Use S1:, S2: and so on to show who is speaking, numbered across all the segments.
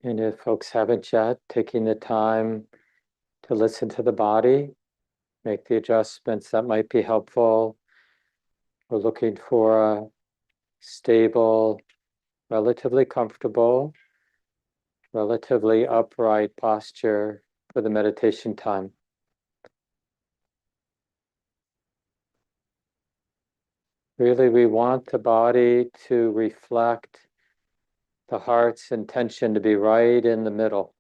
S1: And if folks haven't yet, taking the time to listen to the body, make the adjustments that might be helpful. We're looking for a stable, relatively comfortable, relatively upright posture for the meditation time. Really, we want the body to reflect the heart's intention to be right in the middle.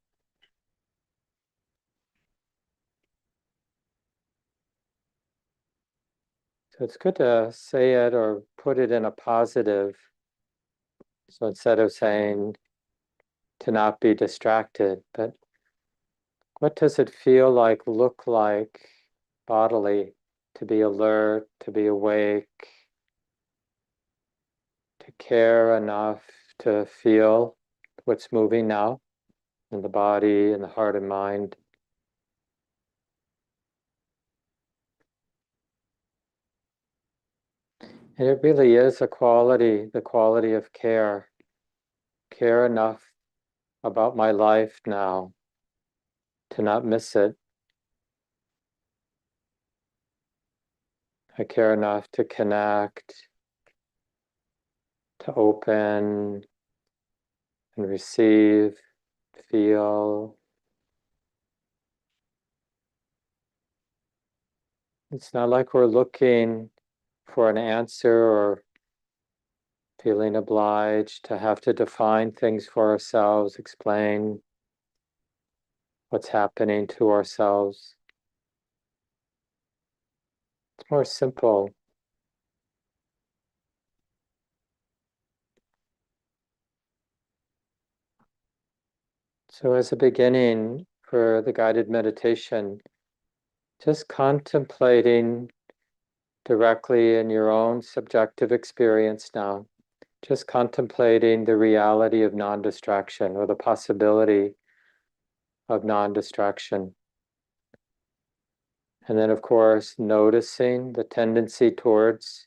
S1: So it's good to say it or put it in a positive. So instead of saying to not be distracted, but what does it feel like, look like bodily, to be alert, to be awake, to care enough to feel what's moving now in the body, in the heart and mind. And it really is a quality, the quality of care. Care enough about my life now to not miss it. I care enough to connect, to open and receive, feel. It's not like we're looking for an answer or feeling obliged to have to define things for ourselves, explain what's happening to ourselves. It's more simple. So, as a beginning for the guided meditation, just contemplating directly in your own subjective experience now, just contemplating the reality of non-distraction or the possibility of non-distraction. And then, of course, noticing the tendency towards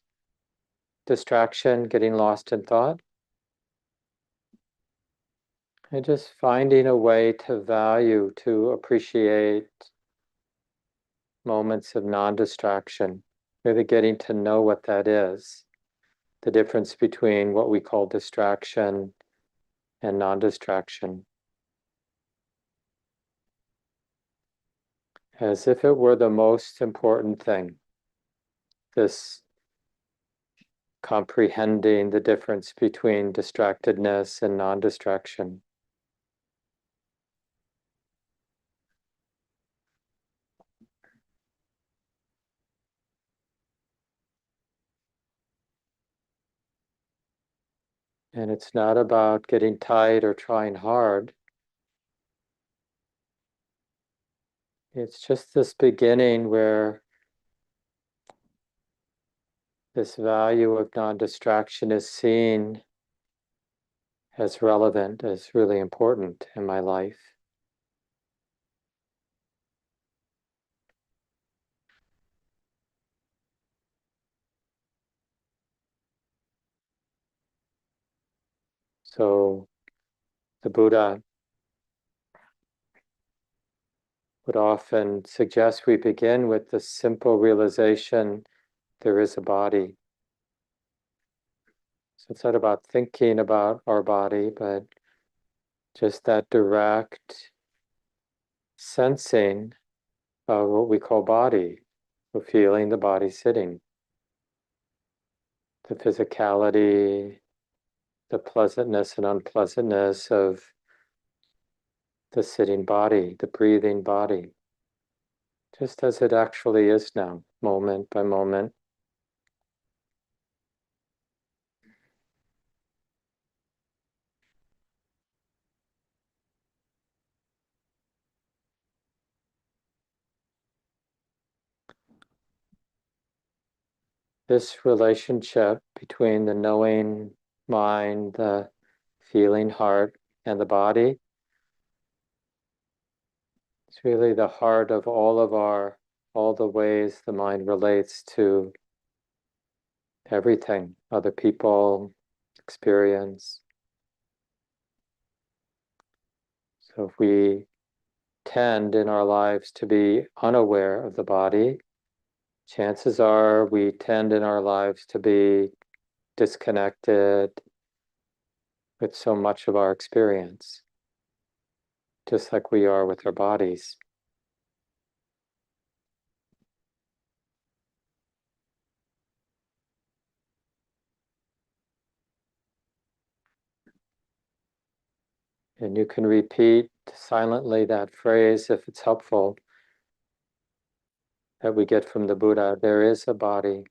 S1: distraction, getting lost in thought, and just finding a way to value, to appreciate moments of non-distraction, really getting to know what that is, the difference between what we call distraction and non-distraction. As if it were the most important thing, this comprehending the difference between distractedness and non-distraction. And it's not about getting tight or trying hard. It's just this beginning where this value of non-distraction is seen as relevant, as really important in my life. So the Buddha would often suggest we begin with the simple realization there is a body. So it's not about thinking about our body, but just that direct sensing of what we call body, of feeling the body sitting, the physicality, the pleasantness and unpleasantness of the sitting body, the breathing body, just as it actually is now, moment by moment. This relationship between the knowing mind, the feeling heart, and the body is really the heart of all the ways the mind relates to everything, other people, experience. So if we tend in our lives to be unaware of the body, chances are we tend in our lives to be disconnected with so much of our experience, just like we are with our bodies. And you can repeat silently that phrase if it's helpful that we get from the Buddha. There is a body.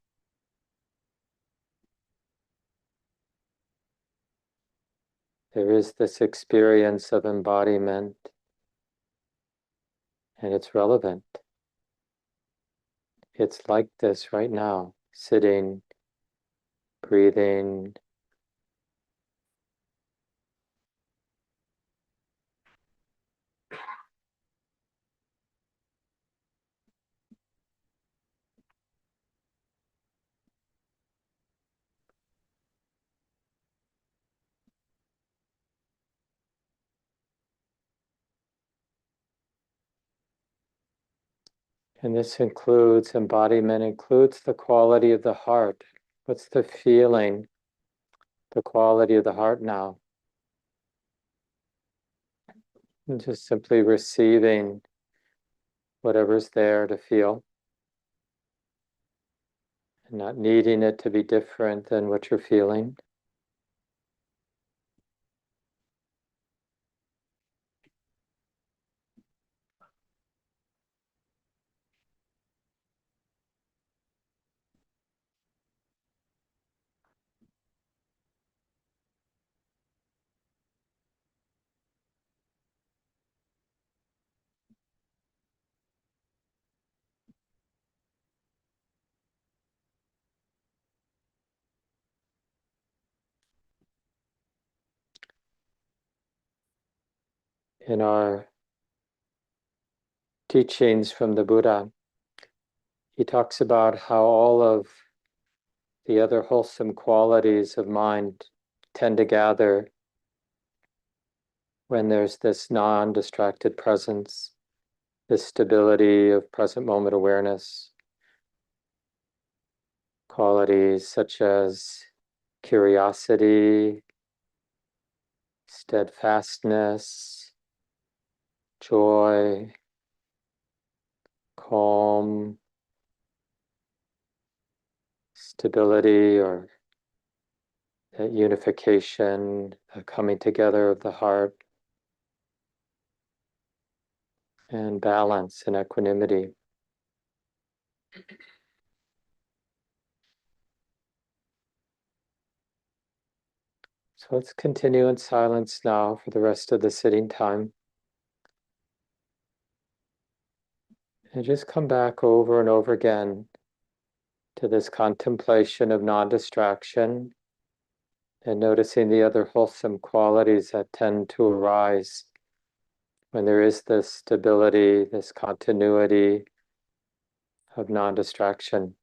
S1: There is this experience of embodiment, and it's relevant. It's like this right now, sitting, breathing. And this includes, embodiment includes the quality of the heart. What's the feeling, the quality of the heart now? And just simply receiving whatever's there to feel, and not needing it to be different than what you're feeling. In our teachings from the Buddha, he talks about how all of the other wholesome qualities of mind tend to gather when there's this non-distracted presence, this stability of present moment awareness, qualities such as curiosity, steadfastness, joy, calm, stability, or that unification, the coming together of the heart, and balance and equanimity. So let's continue in silence now for the rest of the sitting time. And just come back over and over again to this contemplation of non-distraction and noticing the other wholesome qualities that tend to arise when there is this stability, this continuity of non-distraction.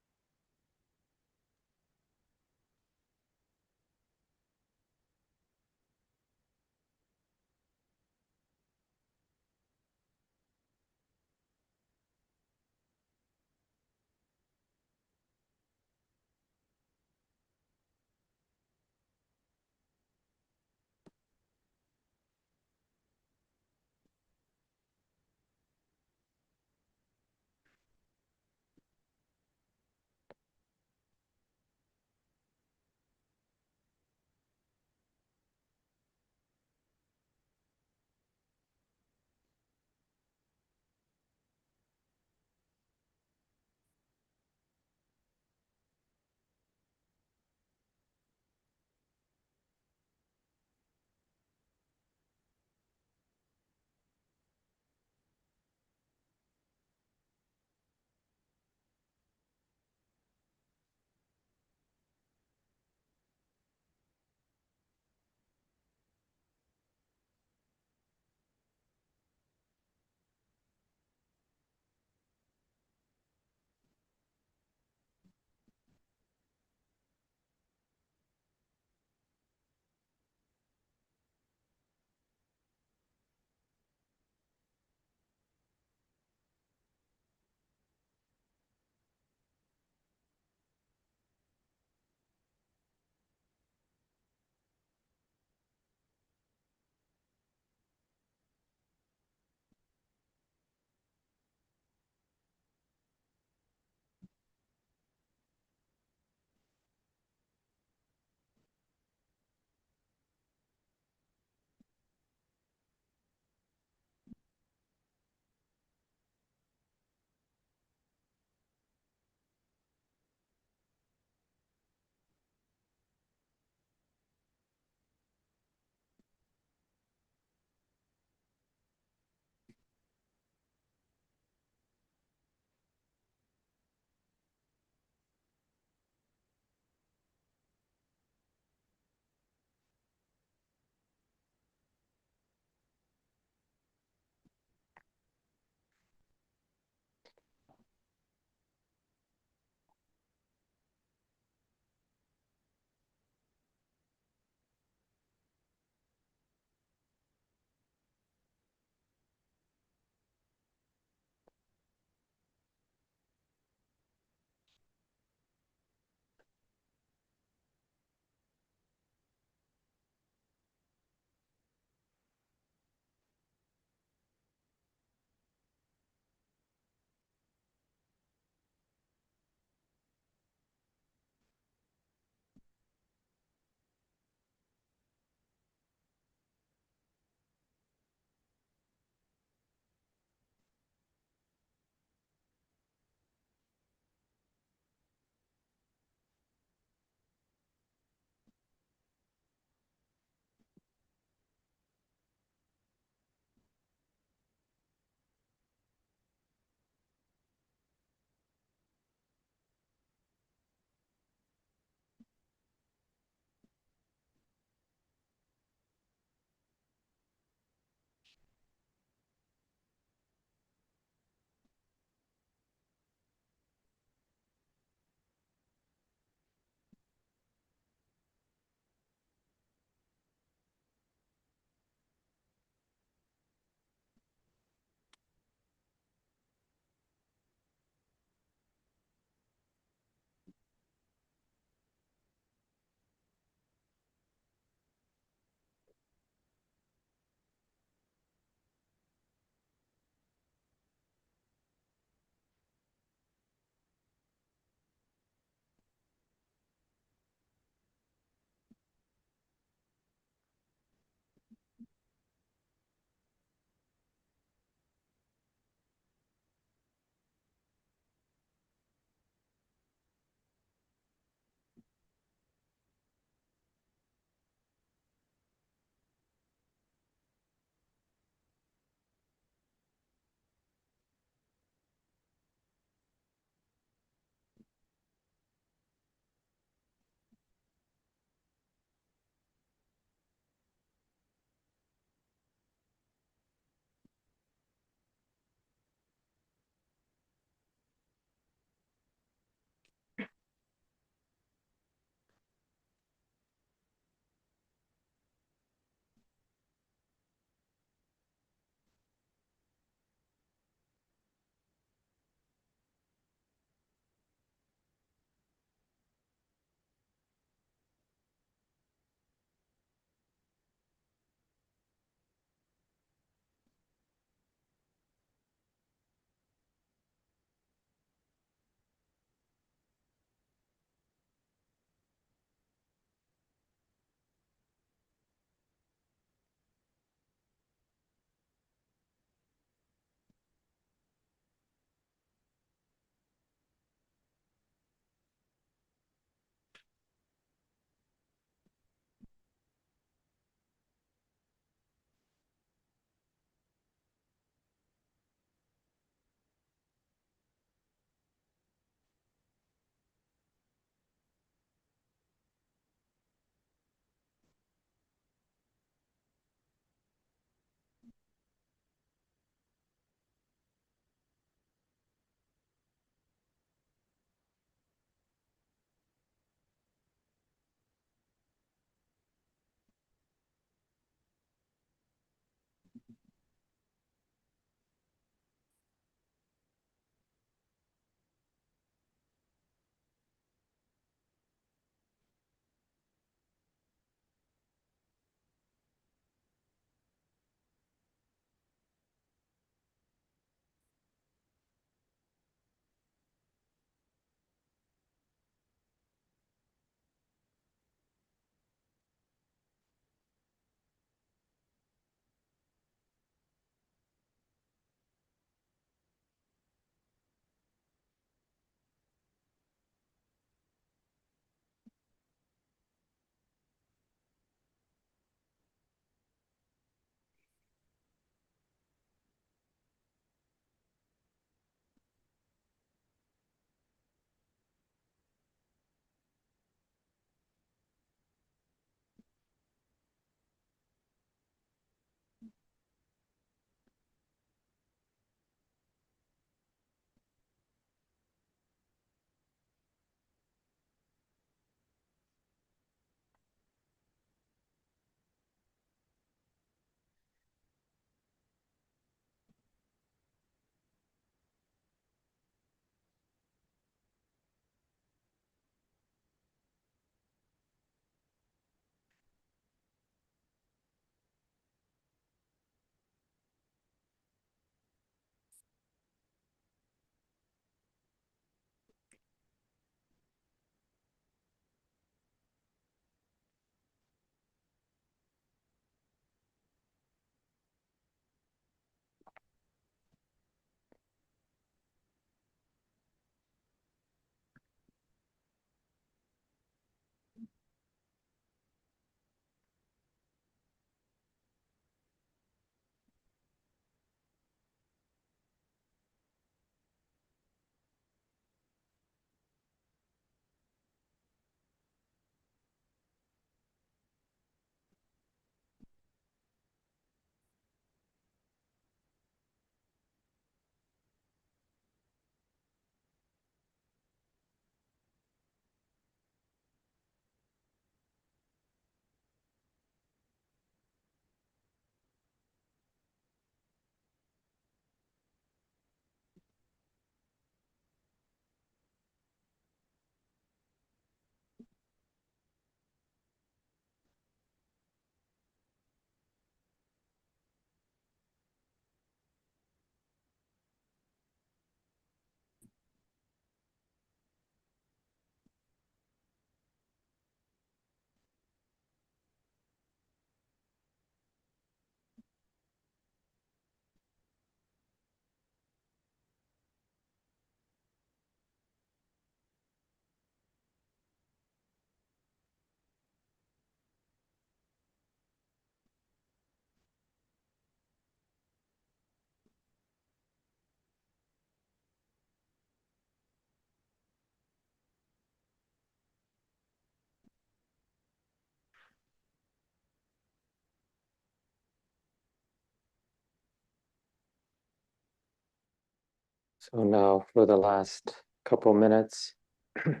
S1: So now for the last couple minutes, I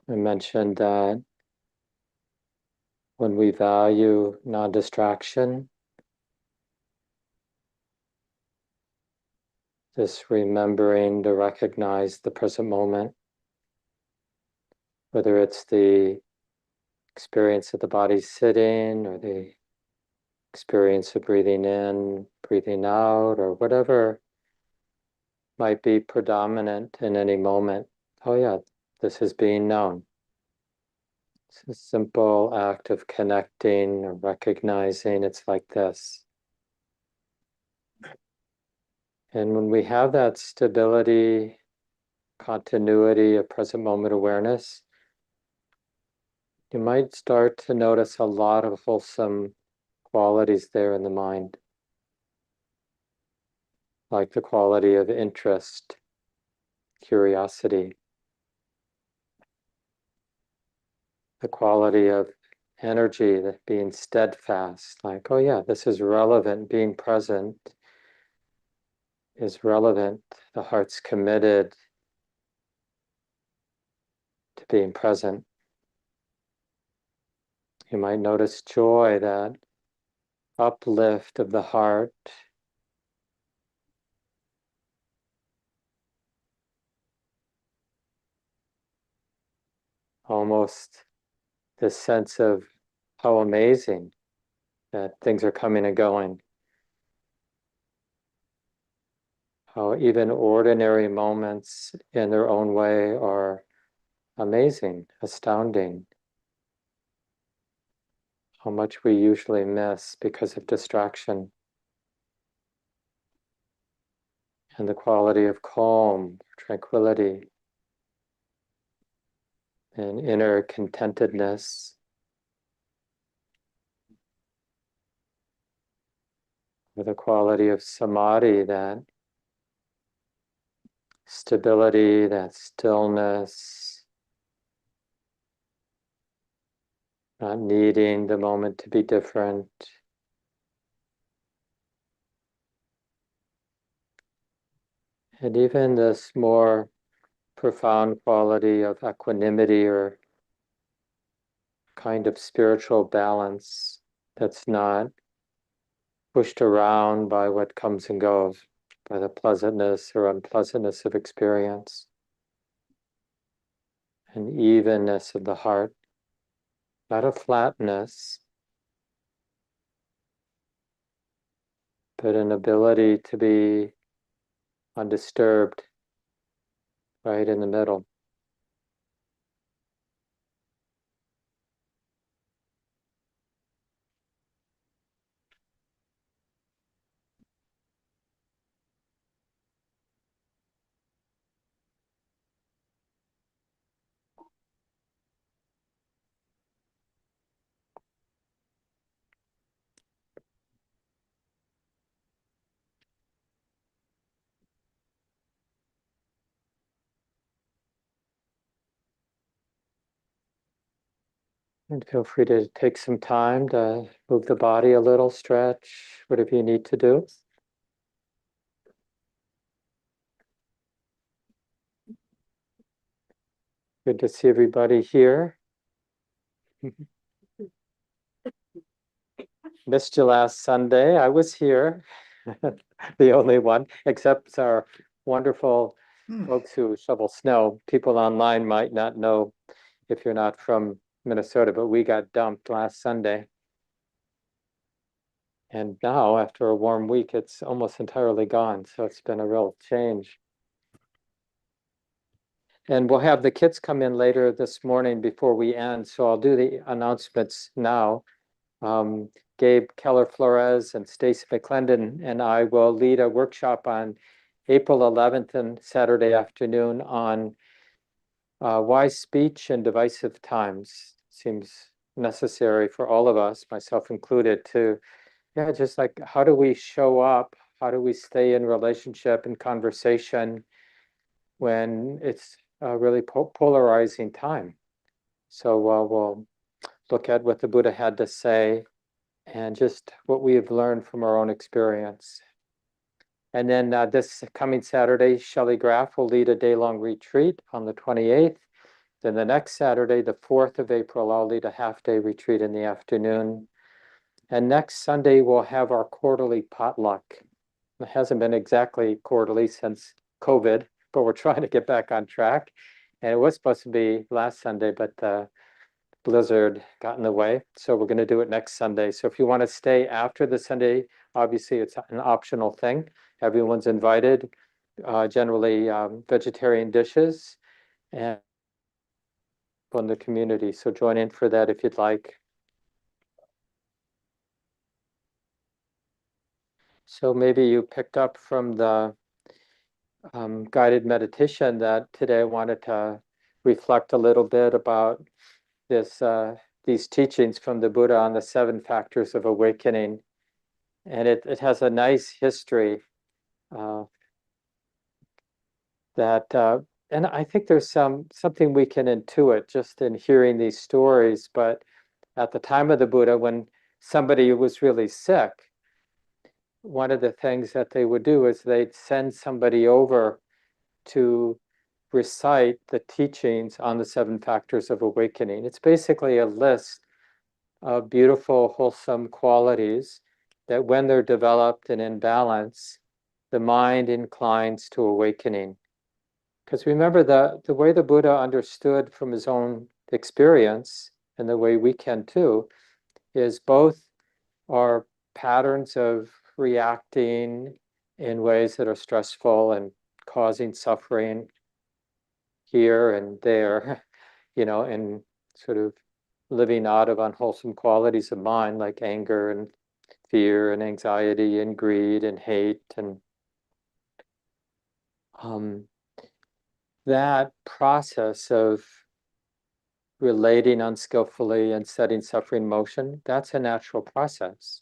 S1: mentioned that when we value non-distraction, just remembering to recognize the present moment, whether it's the experience of the body sitting or the experience of breathing in, breathing out, or whatever might be predominant in any moment. Oh yeah, this is being known. It's a simple act of connecting or recognizing it's like this. And when we have that stability, continuity of present moment awareness, you might start to notice a lot of wholesome qualities there in the mind, like the quality of interest, curiosity, the quality of energy, that being steadfast, like, oh yeah, this is relevant, being present is relevant, the heart's committed to being present. You might notice joy, that uplift of the heart, almost this sense of how amazing that things are coming and going. How even ordinary moments in their own way are amazing, astounding. How much we usually miss because of distraction. And the quality of calm, tranquility, and inner contentedness. Or the quality of samadhi, that stability, that stillness, not needing the moment to be different. And even this more profound quality of equanimity, or kind of spiritual balance that's not pushed around by what comes and goes, by the pleasantness or unpleasantness of experience, an evenness of the heart, not a flatness, but an ability to be undisturbed, right in the middle. And feel free to take some time to move the body a little, stretch, whatever you need to do. Good to see everybody here. Missed you last Sunday. I was here, the only one, except our wonderful folks who shovel snow. People online might not know if you're not from Minnesota, but we got dumped last Sunday. And now, after a warm week, it's almost entirely gone. So it's been a real change. And we'll have the kids come in later this morning before we end. So I'll do the announcements now. Gabe Keller-Flores and Stacy McClendon and I will lead a workshop on April 11th and Saturday afternoon on wise speech and divisive times. Seems necessary for all of us, myself included, to, yeah, just like, how do we show up? How do we stay in relationship and conversation when it's a really polarizing time? So we'll look at what the Buddha had to say and just what we have learned from our own experience. And then this coming Saturday, Shelley Graff will lead a day-long retreat on the 28th. Then the next Saturday, the 4th of April, I'll lead a half-day retreat in the afternoon. And next Sunday, we'll have our quarterly potluck. It hasn't been exactly quarterly since COVID, but we're trying to get back on track. And it was supposed to be last Sunday, but the blizzard got in the way. So we're going to do it next Sunday. So if you want to stay after the Sunday, obviously it's an optional thing. Everyone's invited, generally vegetarian dishes and from the community. So join in for that if you'd like. So maybe you picked up from the guided meditation that today I wanted to reflect a little bit about these teachings from the Buddha on the 7 factors of awakening. And it has a nice history and I think there's something we can intuit just in hearing these stories. But at the time of the Buddha, when somebody was really sick, one of the things that they would do is they'd send somebody over to recite the teachings on the 7 factors of awakening. It's basically a list of beautiful, wholesome qualities that when they're developed and in balance, the mind inclines to awakening. Because remember, the way the Buddha understood from his own experience, and the way we can too, is both are patterns of reacting in ways that are stressful and causing suffering here and there, and sort of living out of unwholesome qualities of mind like anger and fear and anxiety and greed and hate. And that process of relating unskillfully and setting suffering in motion, that's a natural process.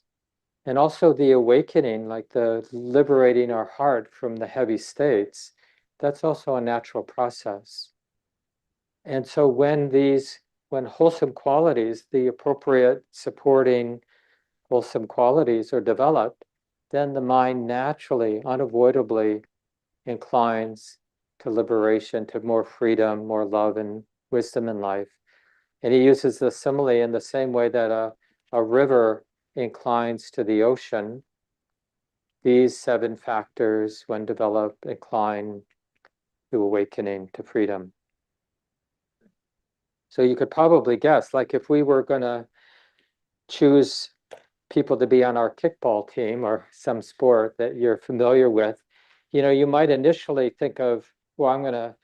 S1: And also the awakening, like the liberating our heart from the heavy states, that's also a natural process. And so when wholesome qualities, the appropriate supporting wholesome qualities are developed, then the mind naturally, unavoidably inclines to liberation, to more freedom, more love and wisdom in life. And he uses the simile in the same way that a river inclines to the ocean. These 7 factors, when developed, incline to awakening, to freedom. So you could probably guess, like if we were going to choose people to be on our kickball team or some sport that you're familiar with, you might initially think of, well, I'm going to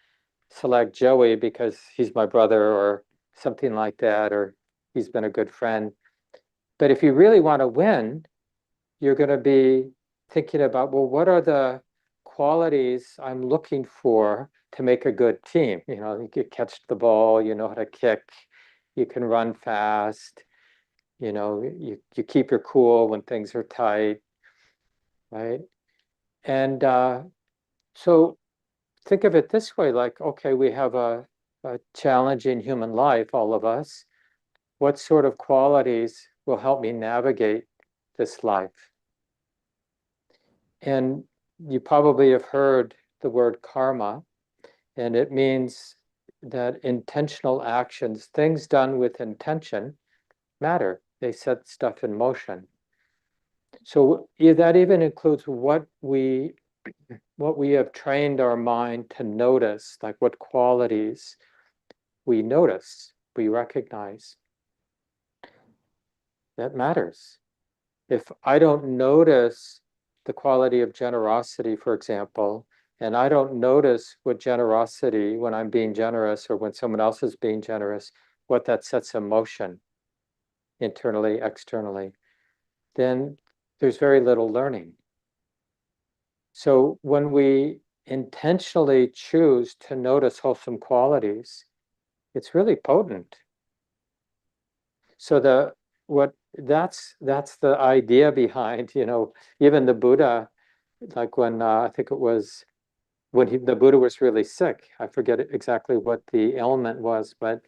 S1: select Joey because he's my brother or something like that, or he's been a good friend. But if you really want to win, you're going to be thinking about, well, what are the qualities I'm looking for to make a good team? You can catch the ball, you know how to kick, you can run fast, you keep your cool when things are tight, right? And so think of it this way, like, okay, we have a challenging human life, all of us. What sort of qualities will help me navigate this life? And you probably have heard the word karma, and it means that intentional actions, things done with intention, matter. They set stuff in motion. So that even includes what we have trained our mind to notice, like what qualities we notice, we recognize. That matters. If I don't notice the quality of generosity, for example, and I don't notice what generosity, when I'm being generous or when someone else is being generous, what that sets in motion internally, externally, then there's very little learning. So when we intentionally choose to notice wholesome qualities, it's really potent. So that's the idea behind, even the Buddha, like when I think it was when the Buddha was really sick. I forget exactly what the ailment was, but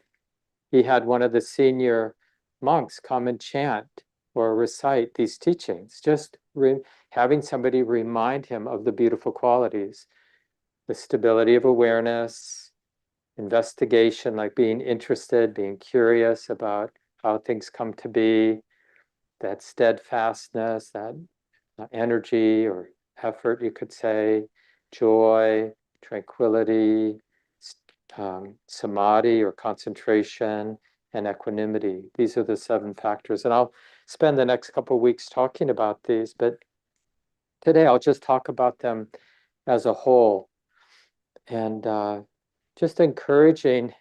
S1: he had one of the senior monks come and chant or recite these teachings, just having somebody remind him of the beautiful qualities, the stability of awareness, investigation, like being interested, being curious about how things come to be, that steadfastness, that energy or effort, you could say, joy, tranquility, samadhi or concentration, and equanimity. These are the 7 factors. And I'll spend the next couple of weeks talking about these, but today I'll just talk about them as a whole and just encouraging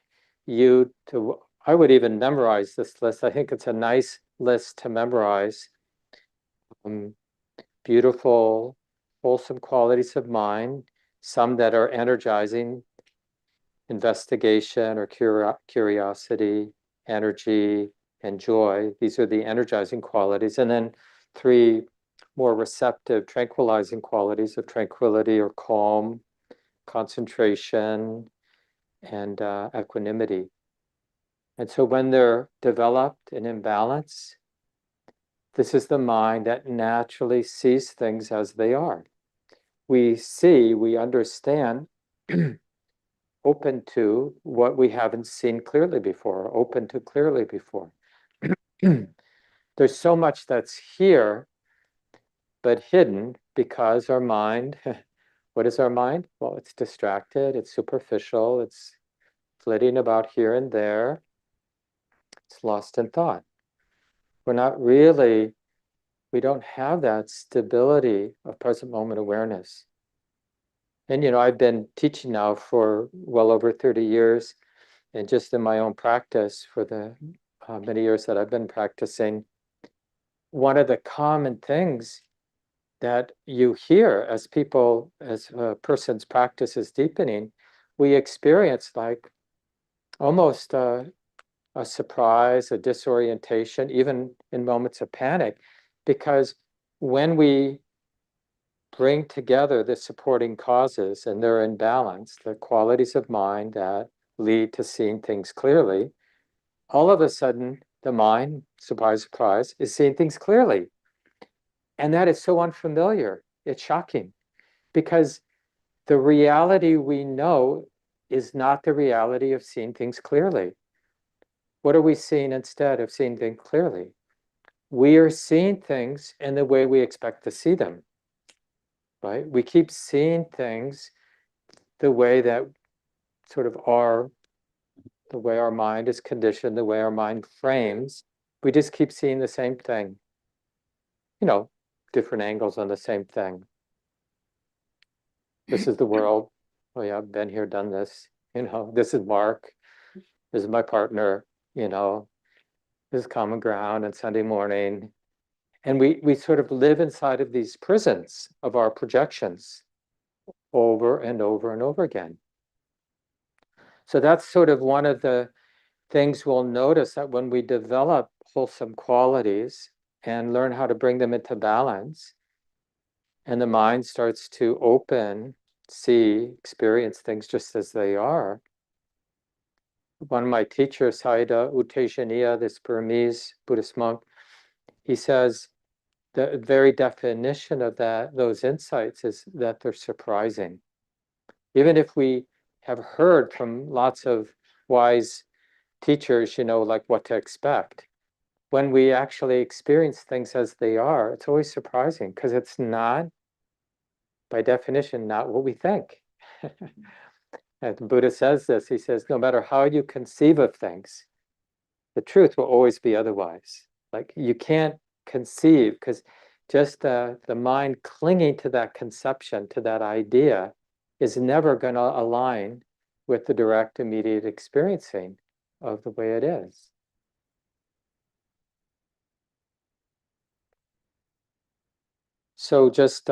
S1: you to, I would even memorize this list. I think it's a nice list to memorize. Beautiful, wholesome qualities of mind, some that are energizing, investigation or curiosity, energy, and joy. These are the energizing qualities. And then 3 more receptive, tranquilizing qualities of tranquility or calm, concentration, and equanimity. And so when they're developed and in balance, this is the mind that naturally sees things as they are. We see, we understand, open to what we haven't seen clearly before, open to clearly before. There's so much that's here, but hidden because our mind, what is our mind? Well, it's distracted, it's superficial, it's flitting about here and there, it's lost in thought. We're not really, we don't have that stability of present moment awareness. And, I've been teaching now for well over 30 years, and just in my own practice for the many years that I've been practicing, one of the common things that you hear as people, as a person's practice is deepening, we experience like almost a surprise, a disorientation, even in moments of panic, because when we bring together the supporting causes and they're in balance, the qualities of mind that lead to seeing things clearly, all of a sudden the mind, surprise, surprise, is seeing things clearly. And that is so unfamiliar. It's shocking because the reality we know is not the reality of seeing things clearly. What are we seeing instead of seeing things clearly? We are seeing things in the way we expect to see them, right? We keep seeing things the way that sort of the way our mind is conditioned, the way our mind frames. We just keep seeing the same thing, different angles on the same thing. This is the world. Oh yeah, I've been here, done this. This is Mark. This is my partner. This is common ground and Sunday morning. And we sort of live inside of these prisons of our projections over and over and over again. So that's sort of one of the things we'll notice, that when we develop wholesome qualities and learn how to bring them into balance, and the mind starts to open, see, experience things just as they are. One of my teachers, Sayadaw U Tejaniya, this Burmese Buddhist monk, he says the very definition of those insights is that they're surprising. Even if we have heard from lots of wise teachers, like what to expect, when we actually experience things as they are, it's always surprising because it's not, by definition, not what we think. And the Buddha says this, he says, no matter how you conceive of things, the truth will always be otherwise. Like you can't conceive, because just the mind clinging to that conception, to that idea, is never going to align with the direct, immediate experiencing of the way it is. So just,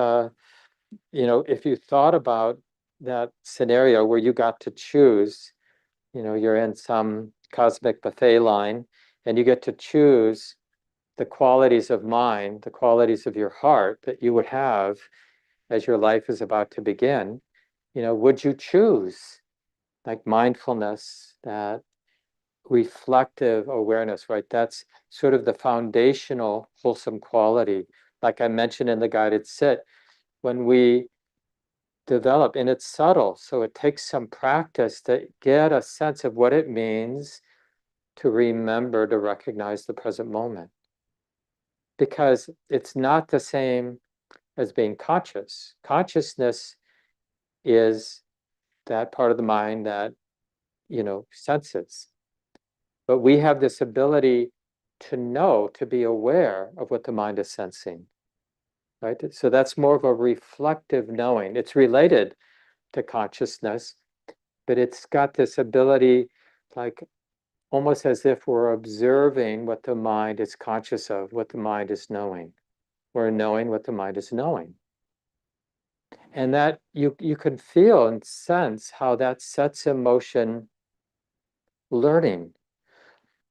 S1: if you thought about that scenario where you got to choose, you're in some cosmic buffet line and you get to choose the qualities of mind, the qualities of your heart that you would have as your life is about to begin, would you choose like mindfulness, that reflective awareness, right? That's sort of the foundational wholesome quality, like I mentioned in the guided sit, when we develop, and it's subtle, so it takes some practice to get a sense of what it means to remember to recognize the present moment. Because it's not the same as being conscious. Consciousness is that part of the mind that, senses. But we have this ability to know, to be aware of what the mind is sensing, right? So that's more of a reflective knowing. It's related to consciousness, but it's got this ability, like almost as if we're observing what the mind is conscious of, what the mind is knowing. We're knowing what the mind is knowing. And that you can feel and sense how that sets in motion learning.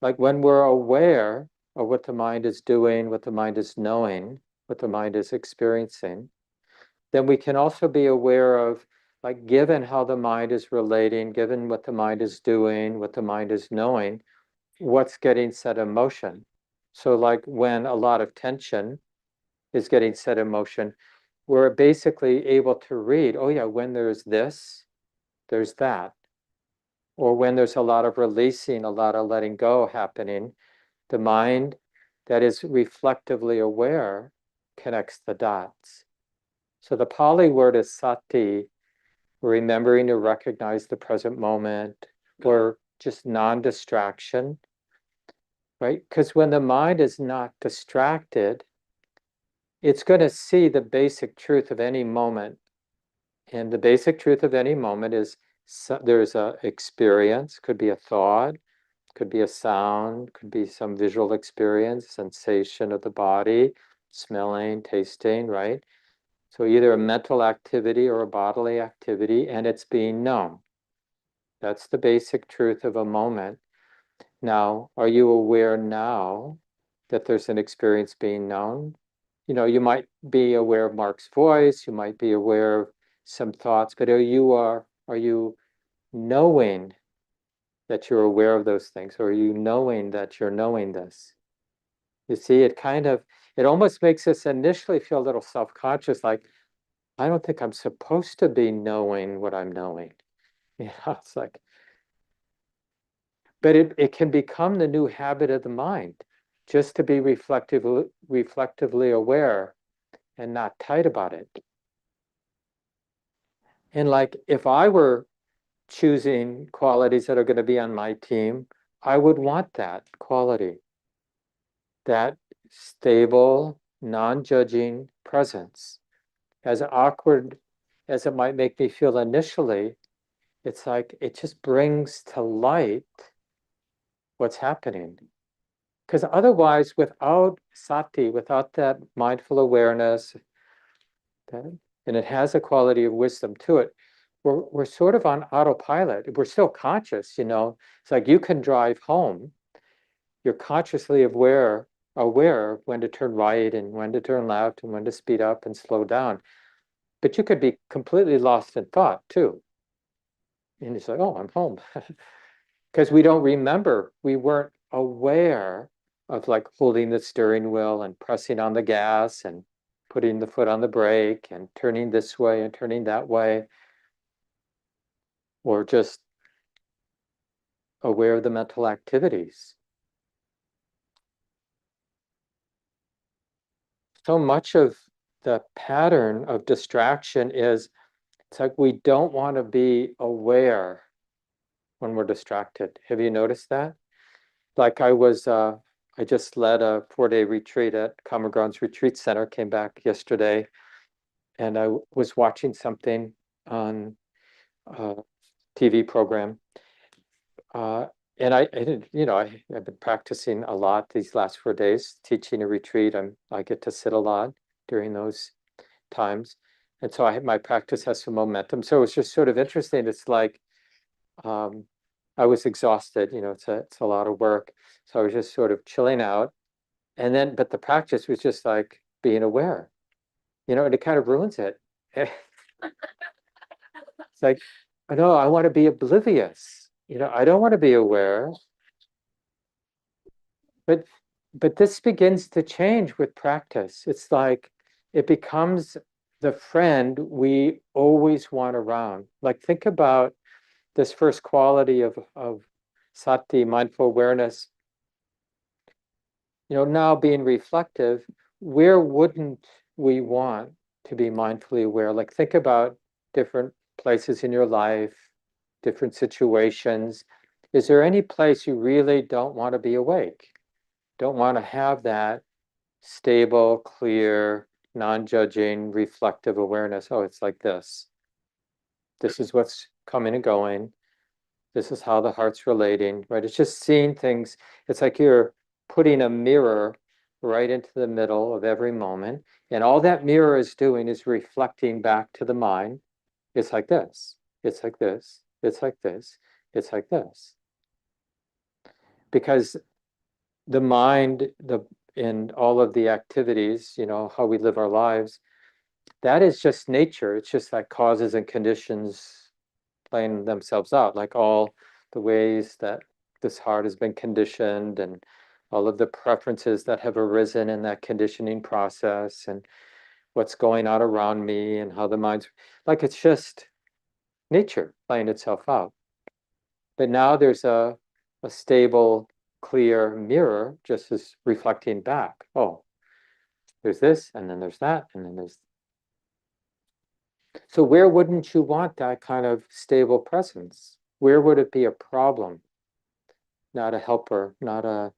S1: Like when we're aware of what the mind is doing, what the mind is knowing, what the mind is experiencing, then we can also be aware of, like, given how the mind is relating, given what the mind is doing, what the mind is knowing, what's getting set in motion. So like when a lot of tension is getting set in motion, we're basically able to read, oh yeah, when there's this, there's that. Or when there's a lot of releasing, a lot of letting go happening, the mind that is reflectively aware connects the dots. So the Pali word is sati, remembering to recognize the present moment, or just non-distraction, right? Because when the mind is not distracted, it's going to see the basic truth of any moment. And the basic truth of any moment is there's a experience, could be a thought, could be a sound, could be some visual experience, sensation of the body, smelling, tasting, right? So either a mental activity or a bodily activity, and it's being known. That's the basic truth of a moment. Now, are you aware now that there's an experience being known? You might be aware of Mark's voice, you might be aware of some thoughts, but are you knowing that you're aware of those things? Or are you knowing that you're knowing this? You see, it almost makes us initially feel a little self-conscious, like, I don't think I'm supposed to be knowing what I'm knowing. It's like, but it can become the new habit of the mind, just to be reflectively aware and not tight about it. And like, if I were choosing qualities that are going to be on my team, I would want that quality, that stable, non-judging presence. As awkward as it might make me feel initially, it's like it just brings to light what's happening. Because otherwise, without sati, without that mindful awareness, and it has a quality of wisdom to it, we're sort of on autopilot. We're still conscious, It's like you can drive home. You're consciously aware of when to turn right and when to turn left and when to speed up and slow down. But you could be completely lost in thought too. And it's like, oh, I'm home. Because we don't remember, we weren't aware of like holding the steering wheel and pressing on the gas and putting the foot on the brake and turning this way and turning that way, or just aware of the mental activities. So much of the pattern of distraction is, it's like we don't want to be aware when we're distracted. Have you noticed that? Like I just led a 4-day retreat at Common Grounds Retreat Center, came back yesterday, and I was watching something on a TV program. And I didn't, I've been practicing a lot these last 4 days, teaching a retreat. I get to sit a lot during those times. And so my practice has some momentum. So it's just sort of interesting. It's like, um, I was exhausted, it's a lot of work. So I was just sort of chilling out. And then, but the practice was just like being aware, and it kind of ruins it. It's like, no, I want to be oblivious. I don't want to be aware. But but this begins to change with practice. It's like it becomes the friend we always want around. Like think about this first quality of sati, mindful awareness. Now being reflective, where wouldn't we want to be mindfully aware? Like think about different places in your life, different situations. Is there any place you really don't want to be awake? Don't want to have that stable, clear, non-judging, reflective awareness. Oh, it's like this. This is what's coming and going. This is how the heart's relating, right? It's just seeing things. It's like you're putting a mirror right into the middle of every moment. And all that mirror is doing is reflecting back to the mind. It's like this. It's like this. It's like this. It's like this. Because the mind, in all of the activities, how we live our lives, that is just nature. It's just like causes and conditions playing themselves out, like all the ways that this heart has been conditioned and all of the preferences that have arisen in that conditioning process and what's going on around me and how the mind's like it's just nature playing itself out. But now there's a stable, clear mirror just as reflecting back. Oh, there's this, and then there's that, and then there's. So where wouldn't you want that kind of stable presence? Where would it be a problem? Not a helper, not a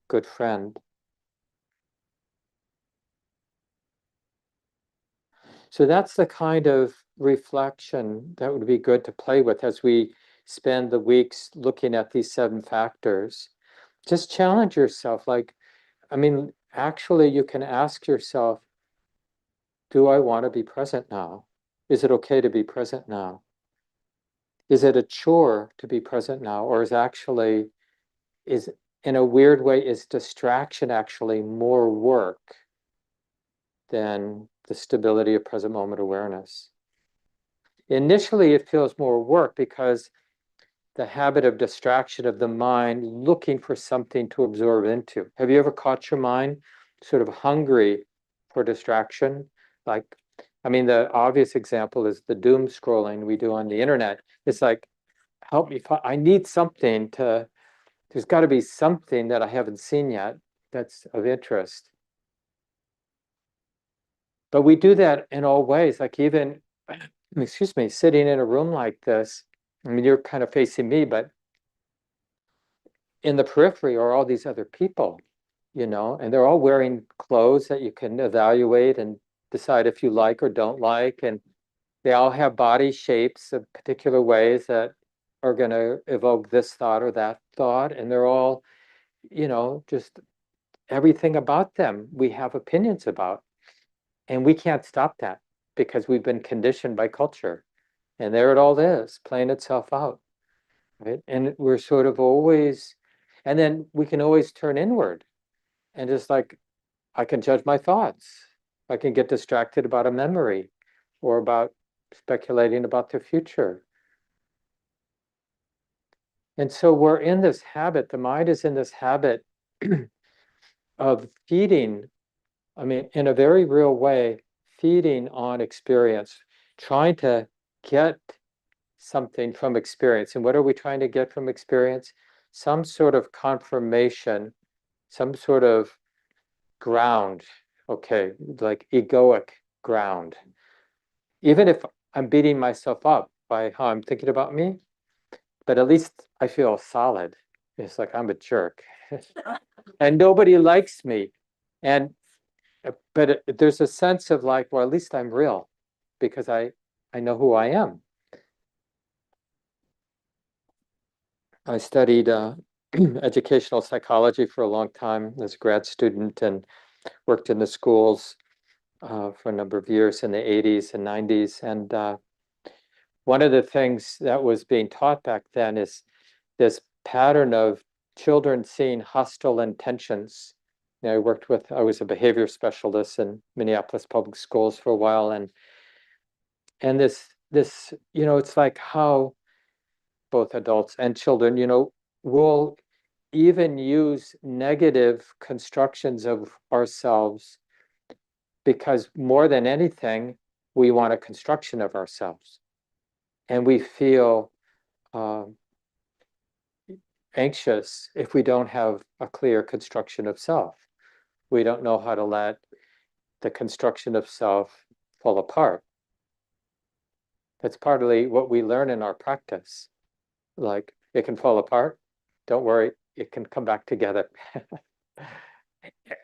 S1: good friend. So that's the kind of reflection that would be good to play with as we spend the weeks looking at these 7 factors. Just challenge yourself. Actually, you can ask yourself, do I want to be present now? Is it okay to be present now? Is it a chore to be present now? Or is in a weird way, is distraction actually more work than the stability of present moment awareness? Initially, it feels more work because the habit of distraction of the mind looking for something to absorb into. Have you ever caught your mind sort of hungry for distraction? The obvious example is the doom scrolling we do on the internet. It's like, help me, I need something there's got to be something that I haven't seen yet that's of interest. But we do that in all ways, like even, excuse me, sitting in a room like this. You're kind of facing me, but in the periphery are all these other people, and they're all wearing clothes that you can evaluate and decide if you like or don't like. And they all have body shapes of particular ways that are going to evoke this thought or that thought. And they're all, just everything about them we have opinions about. And we can't stop that because we've been conditioned by culture. And there it all is, playing itself out. Right? And we're sort of always, and then we can always turn inward and just like, I can judge my thoughts. I can get distracted about a memory or about speculating about the future. And so we're in this habit, the mind is in this habit of feeding, in a very real way, feeding on experience, trying to get something from experience. And what are we trying to get from experience? Some sort of confirmation, some sort of ground, okay, like egoic ground. Even if I'm beating myself up by how I'm thinking about me, but at least I feel solid. It's like I'm a jerk and nobody likes me. And but there's a sense of like, well, at least I'm real because I know who I am. I studied educational psychology for a long time as a grad student and worked in the schools for a number of years in the 80s and 90s. And one of the things that was being taught back then is this pattern of children seeing hostile intentions. I was a behavior specialist in Minneapolis public schools for a while. And this, it's like how both adults and children, will even use negative constructions of ourselves because more than anything, we want a construction of ourselves. And we feel anxious if we don't have a clear construction of self. We don't know how to let the construction of self fall apart. That's partly what we learn in our practice. Like, it can fall apart. Don't worry, it can come back together.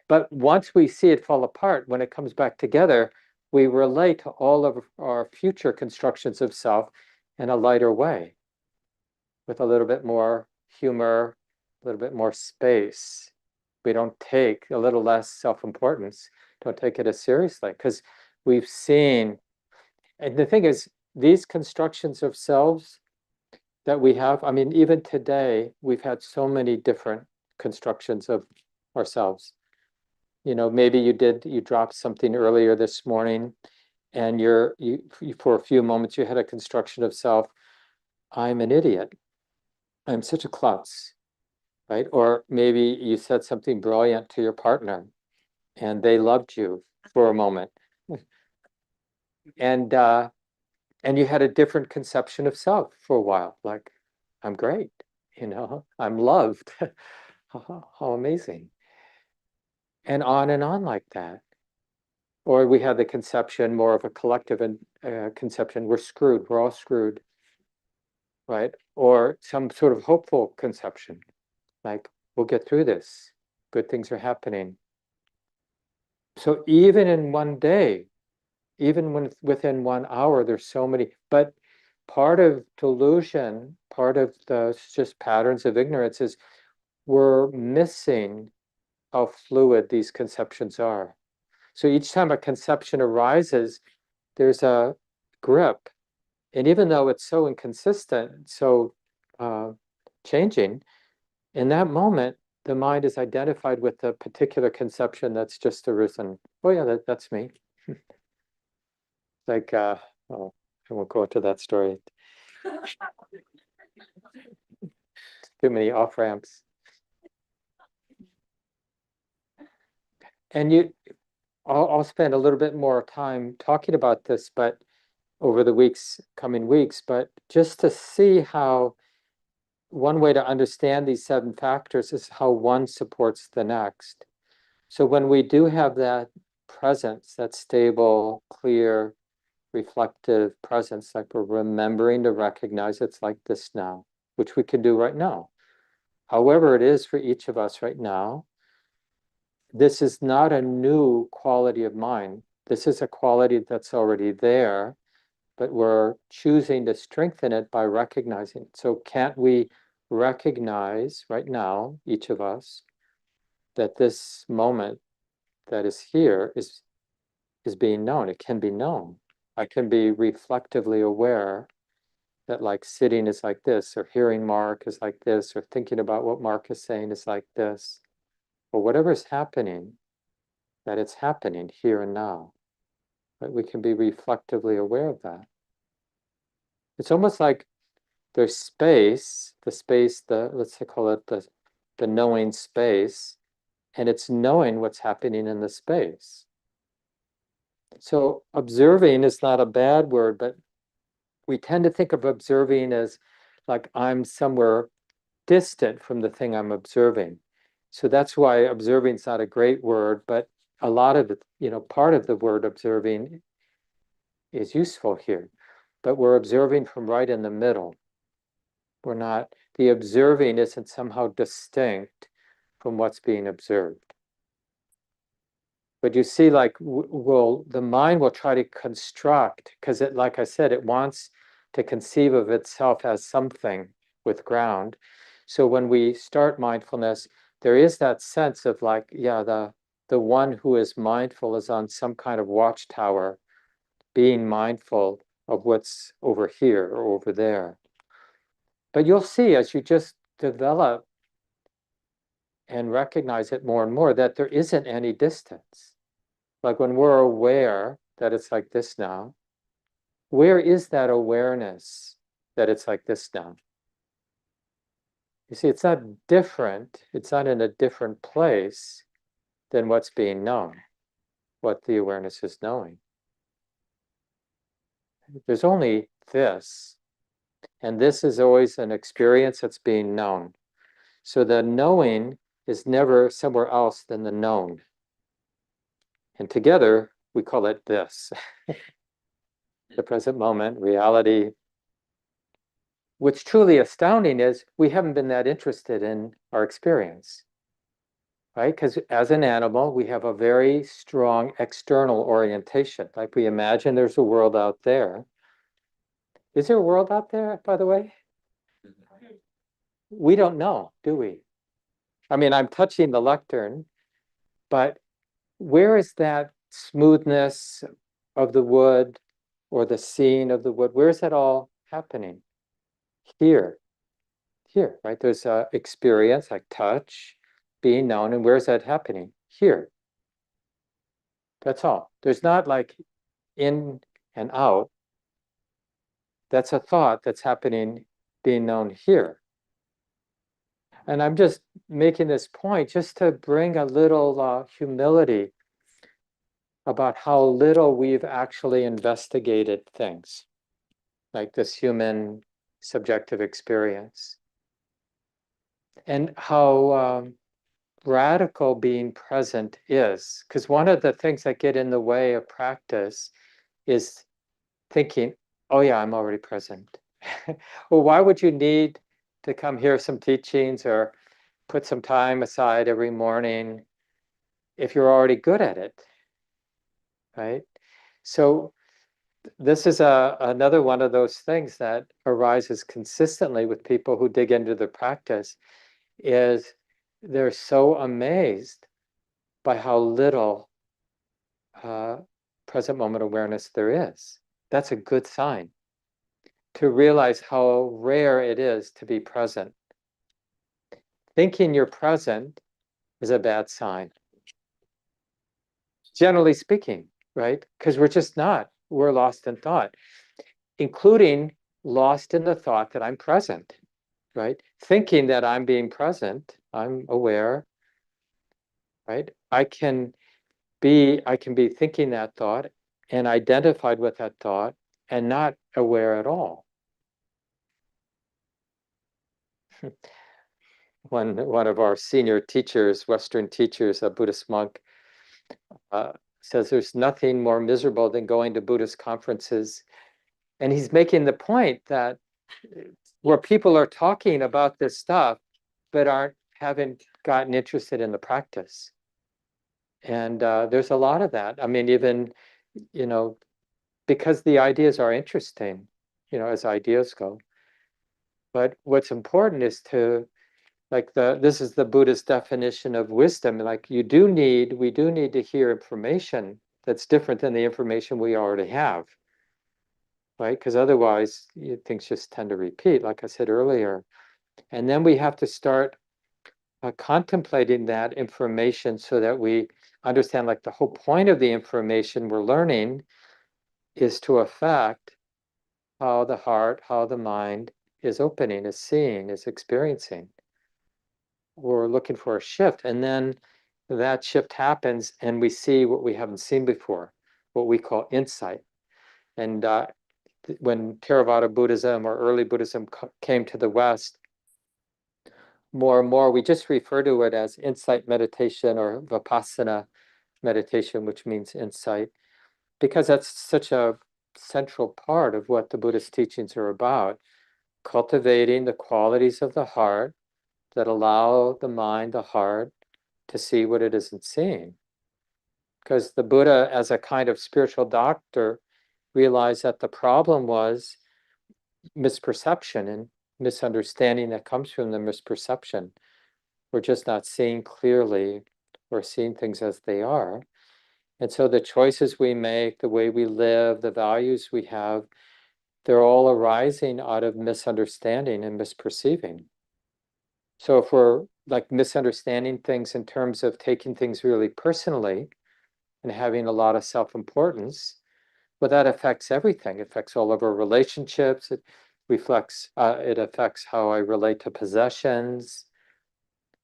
S1: But once we see it fall apart, when it comes back together, we relate to all of our future constructions of self in a lighter way, with a little bit more humor, a little bit more space. We don't take a little less self-importance, don't take it as seriously, because we've seen, and the thing is, these constructions of selves that we have, I mean, even today, we've had so many different constructions of ourselves. You know, maybe you dropped something earlier this morning, and you for a few moments you had a construction of self. I'm an idiot. I'm such a klutz, right? Or maybe you said something brilliant to your partner, and they loved you for a moment, and you had a different conception of self for a while. Like, I'm great, I'm loved. How amazing, and on like that. Or we have the conception, more of a collective conception, we're screwed, we're all screwed, right? Or some sort of hopeful conception, like, we'll get through this, good things are happening. So even in one day, even within 1 hour, there's so many, but part of delusion, part of the just patterns of ignorance is we're missing how fluid these conceptions are. So each time a conception arises, there's a grip. And even though it's so inconsistent, so changing, in that moment, the mind is identified with the particular conception that's just arisen. Oh yeah, that's me. Like, oh, I won't go into that story. Too many off ramps. And I'll spend a little bit more time talking about this, but over the coming weeks, but just to see how one way to understand these 7 factors is how one supports the next. So when we do have that presence, that stable, clear, reflective presence, like we're remembering to recognize it's like this now, which we can do right now. However it is for each of us right now, this is not a new quality of mind. This is a quality that's already there, but we're choosing to strengthen it by recognizing it. So can't we recognize right now, each of us, that this moment that is here is being known. It can be known. I can be reflectively aware that, like, sitting is like this, or hearing Mark is like this, or thinking about what Mark is saying is like this, or whatever is happening, that it's happening here and now. But we can be reflectively aware of that. It's almost like there's space, let's say call it the knowing space, and it's knowing what's happening in the space. So observing is not a bad word, but we tend to think of observing as like I'm somewhere distant from the thing I'm observing. So that's why observing is not a great word, but a lot of it, part of the word observing is useful here. But we're observing from right in the middle. We're not, the observing isn't somehow distinct from what's being observed. But you see, like, the mind will try to construct, because it, like I said, it wants to conceive of itself as something with ground. So when we start mindfulness, there is that sense of like, yeah, the one who is mindful is on some kind of watchtower, being mindful of what's over here or over there. But you'll see as you just develop and recognize it more and more that there isn't any distance. Like when we're aware that it's like this now, where is that awareness that it's like this now? You see, it's not different, it's not in a different place than what's being known, what the awareness is knowing. There's only this, and this is always an experience that's being known. So the knowing is never somewhere else than the known. And together, we call it this. The present moment, reality. What's truly astounding is we haven't been that interested in our experience, right? Because as an animal, we have a very strong external orientation. Like we imagine there's a world out there. Is there a world out there, by the way? We don't know, do we? I mean, I'm touching the lectern, but where is that smoothness of the wood or the scene of the wood? Where is that all happening? Here, right? There's a experience like touch, being known, and where's that happening? Here. That's all. There's not like in and out. That's a thought that's happening, being known here. And I'm just making this point just to bring a little humility about how little we've actually investigated things, like this human subjective experience, and how radical being present is. Because one of the things that get in the way of practice is thinking, oh yeah, I'm already present. Well, why would you need to come hear some teachings or put some time aside every morning if you're already good at it, right? So this is another one of those things that arises consistently with people who dig into the practice, is they're so amazed by how little present moment awareness there is. That's a good sign. To realize how rare it is to be present. Thinking you're present is a bad sign. Generally speaking, right? Because we're just not. We're lost in thought, including lost in the thought that I'm present, right? Thinking that I'm being present, I'm aware, right? I can be thinking that thought and identified with that thought and not aware at all. One of our senior teachers, Western teachers, a Buddhist monk, says there's nothing more miserable than going to Buddhist conferences. And he's making the point that where people are talking about this stuff, but haven't gotten interested in the practice. And there's a lot of that. I mean, even, because the ideas are interesting, as ideas go. But what's important is to, this is the Buddhist definition of wisdom. Like we do need to hear information that's different than the information we already have, right? Because otherwise things just tend to repeat, like I said earlier. And then we have to start contemplating that information so that we understand, like, the whole point of the information we're learning is to affect how the heart, how the mind is opening, is seeing, is experiencing. We're looking for a shift, and then that shift happens and we see what we haven't seen before, what we call insight. And when Theravada Buddhism or early Buddhism came to the West, more and more we just refer to it as insight meditation or vipassana meditation, which means insight, because that's such a central part of what the Buddhist teachings are about, cultivating the qualities of the heart that allow the mind, the heart, to see what it isn't seeing. Because the Buddha, as a kind of spiritual doctor, realized that the problem was misperception and misunderstanding that comes from the misperception. We're just not seeing clearly or seeing things as they are. And so the choices we make, the way we live, the values we have, they're all arising out of misunderstanding and misperceiving. So if we're misunderstanding things in terms of taking things really personally and having a lot of self-importance, well, that affects everything. It affects all of our relationships. it affects how I relate to possessions,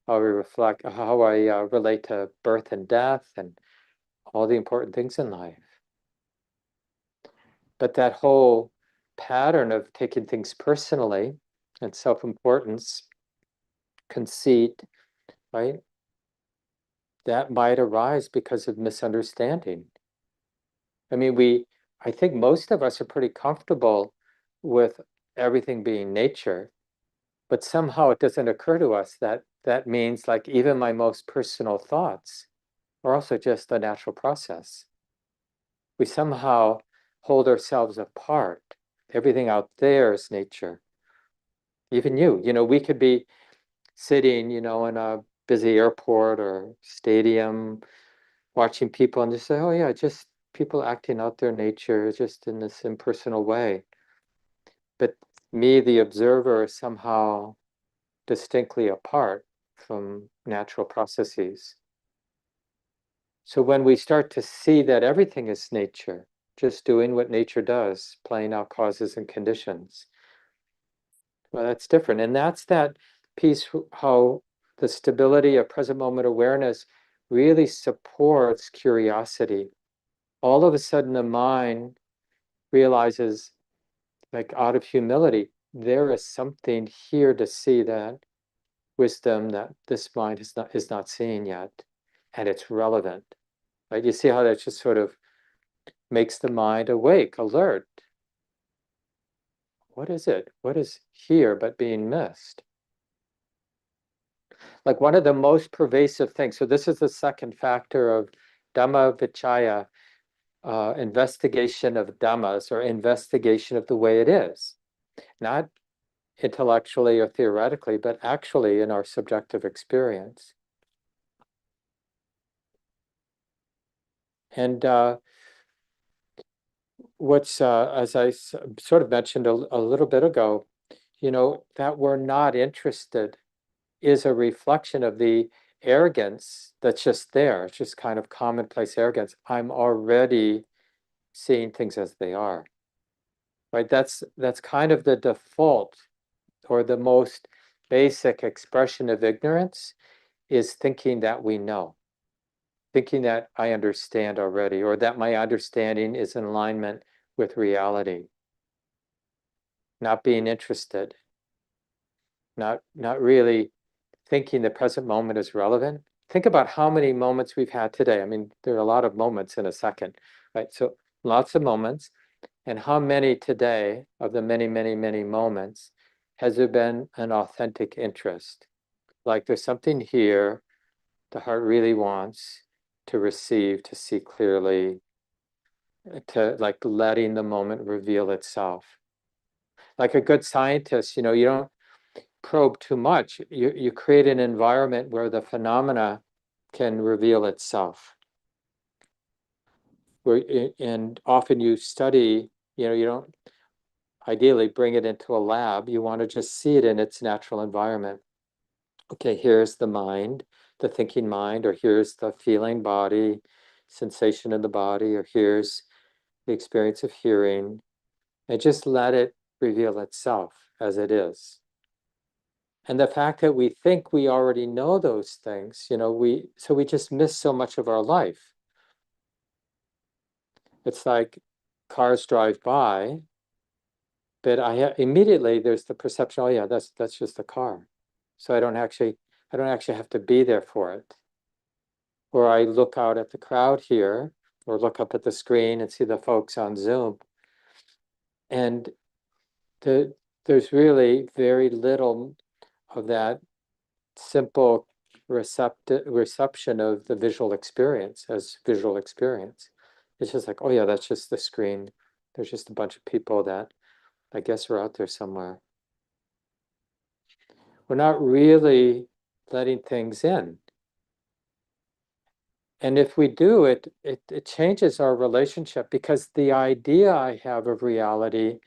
S1: how I relate to birth and death and all the important things in life. But that whole pattern of taking things personally and self-importance, conceit, right? That might arise because of misunderstanding. I mean, I think most of us are pretty comfortable with everything being nature, but somehow it doesn't occur to us that that means like even my most personal thoughts are also just a natural process. We somehow hold ourselves apart. Everything out there is nature. Even we could be sitting, in a busy airport or stadium, watching people and just say, oh yeah, just people acting out their nature just in this impersonal way. But me, the observer, is somehow distinctly apart from natural processes. So when we start to see that everything is nature, just doing what nature does, playing out causes and conditions, well, that's different. And that's that piece, how the stability of present moment awareness really supports curiosity. All of a sudden, the mind realizes, like out of humility, there is something here to see, that wisdom that this mind is not seeing yet, and it's relevant. Right? You see how that just sort of makes the mind awake, alert. What is it? What is here but being missed? Like one of the most pervasive things. So this is the second factor of Dhamma Vichaya, investigation of Dhammas, or investigation of the way it is. Not intellectually or theoretically, but actually in our subjective experience. And what's, as I sort of mentioned a little bit ago, that we're not interested is a reflection of the arrogance that's just there. It's just kind of commonplace arrogance. I'm already seeing things as they are. Right? That's kind of the default, or the most basic expression of ignorance, is thinking that we know, thinking that I understand already, or that my understanding is in alignment with reality. Not being interested, not really thinking the present moment is relevant. Think about how many moments we've had today. I mean, there are a lot of moments in a second, right? So lots of moments. And how many today of the many, many, many moments has there been an authentic interest? Like there's something here the heart really wants to receive, to see clearly, to like letting the moment reveal itself. Like a good scientist, you don't probe too much. You create an environment where the phenomena can reveal itself. And often you study, you don't ideally bring it into a lab. You want to just see it in its natural environment. Okay, here's the mind, the thinking mind, or here's the feeling body, sensation in the body, or here's the experience of hearing, and just let it reveal itself as it is. And the fact that we think we already know those things, we just miss so much of our life. It's like cars drive by, but immediately there's the perception, oh yeah, that's just a car. So I don't actually have to be there for it. Or I look out at the crowd here, or look up at the screen and see the folks on Zoom. And there's really very little of that simple reception of the visual experience as visual experience. It's just like, oh yeah, that's just the screen. There's just a bunch of people that I guess are out there somewhere. We're not really letting things in. And if we do, it changes our relationship, because the idea I have of reality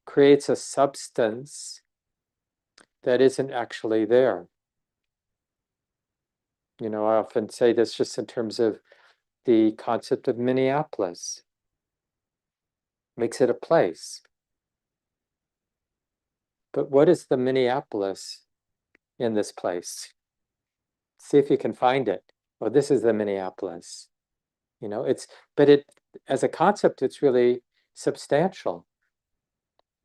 S1: creates a substance that isn't actually there. I often say this just in terms of the concept of Minneapolis. Makes it a place. But what is the Minneapolis in this place? See if you can find it. Oh, this is the Minneapolis. But as a concept, it's really substantial.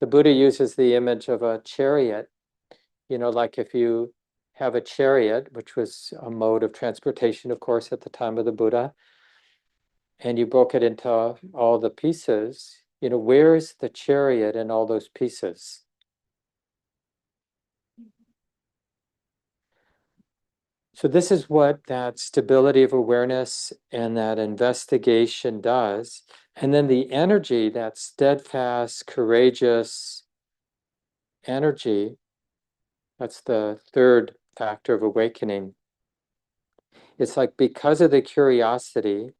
S1: The Buddha uses the image of a chariot, like if you have a chariot, which was a mode of transportation, of course, at the time of the Buddha, and you broke it into all the pieces, where's the chariot in all those pieces? So this is what that stability of awareness and that investigation does. And then the energy, that steadfast, courageous energy, that's the third factor of awakening. It's like because of the curiosity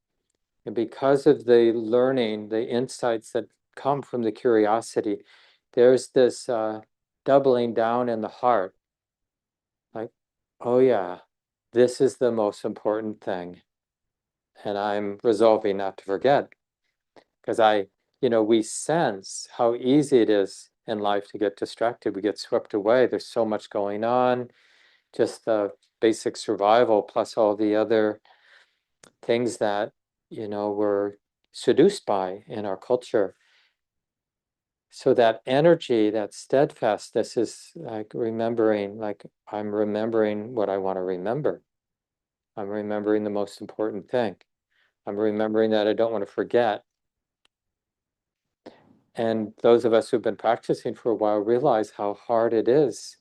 S1: and because of the learning, the insights that come from the curiosity, there's this doubling down in the heart. Like, oh yeah, this is the most important thing. And I'm resolving not to forget. Because we sense how easy it is in life to get distracted. We get swept away. There's so much going on, just the basic survival plus all the other things that, we're seduced by in our culture. So that energy, that steadfastness is like remembering, like I'm remembering what I want to remember. I'm remembering the most important thing. I'm remembering that I don't want to forget. And those of us who've been practicing for a while realize how hard it is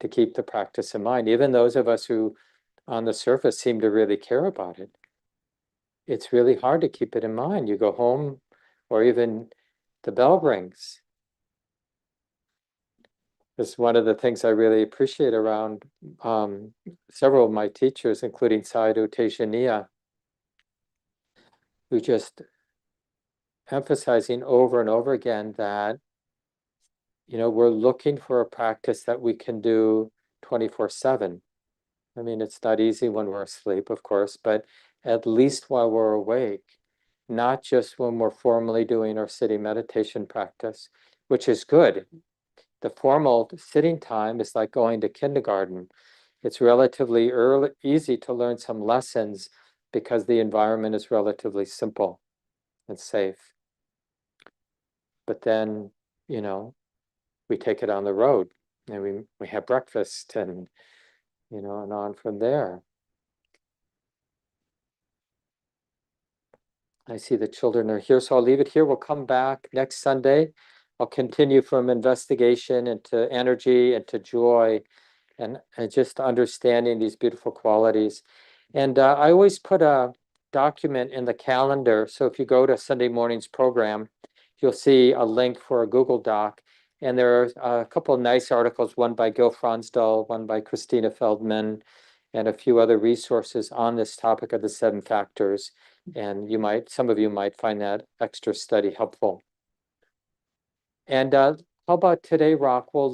S1: to keep the practice in mind. Even those of us who on the surface seem to really care about it. It's really hard to keep it in mind. You go home or even the bell rings. It's one of the things I really appreciate around several of my teachers, including Sayadaw Tejaniya, who just emphasizing over and over again that we're looking for a practice that we can do 24/7. I mean, it's not easy when we're asleep, of course, but at least while we're awake, not just when we're formally doing our sitting meditation practice, which is good. The formal sitting time is like going to kindergarten. It's relatively easy to learn some lessons because the environment is relatively simple and safe. But then, we take it on the road and we have breakfast and, and on from there. I see the children are here, so I'll leave it here. We'll come back next Sunday. I'll continue from investigation into energy, into joy, and just understanding these beautiful qualities. And I always put a document in the calendar. So if you go to Sunday morning's program, you'll see a link for a Google Doc. And there are a couple of nice articles, one by Gil Fronsdal, one by Christina Feldman, and a few other resources on this topic of the 7 factors. And some of you might find that extra study helpful. And how about today, Rock? We'll